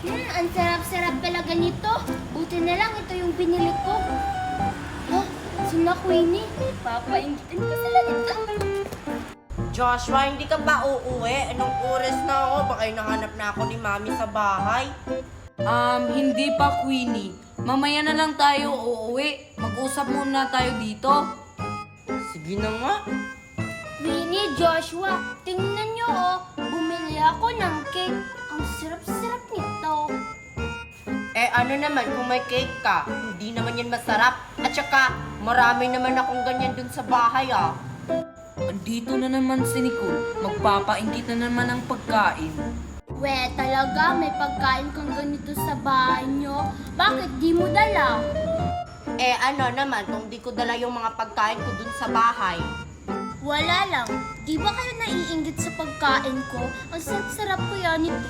Ang sarap-sarap talaga nito. Buti na lang ito yung binili ko. Ha? Sina Queenie? Papaingitin ko sila nito. Joshua, hindi ka ba uuwi? Anong oras na ako? Baka hinahanap na ako ni Mami sa bahay. Hindi pa, Queenie. Mamaya na lang tayo uuwi. Mag-usap muna tayo dito. Sige na nga. Queenie, Joshua, tingnan nyo oh. Bumili ako ng cake. Ang sarap-sarap nito. Ano naman kung may cake ka? Hindi naman yan masarap. At saka, marami naman akong ganyan dun sa bahay Andito na naman si Nicole. Magpapaingkit na naman ang pagkain. Talaga, may pagkain kang ganito sa bahay nyo. Bakit di mo dala? Ano naman kung di ko dala yung mga pagkain ko dun sa bahay? Wala lang. Di ba kayo naiinggit sa pagkain ko? Ang sarap-sarap ko yan ito.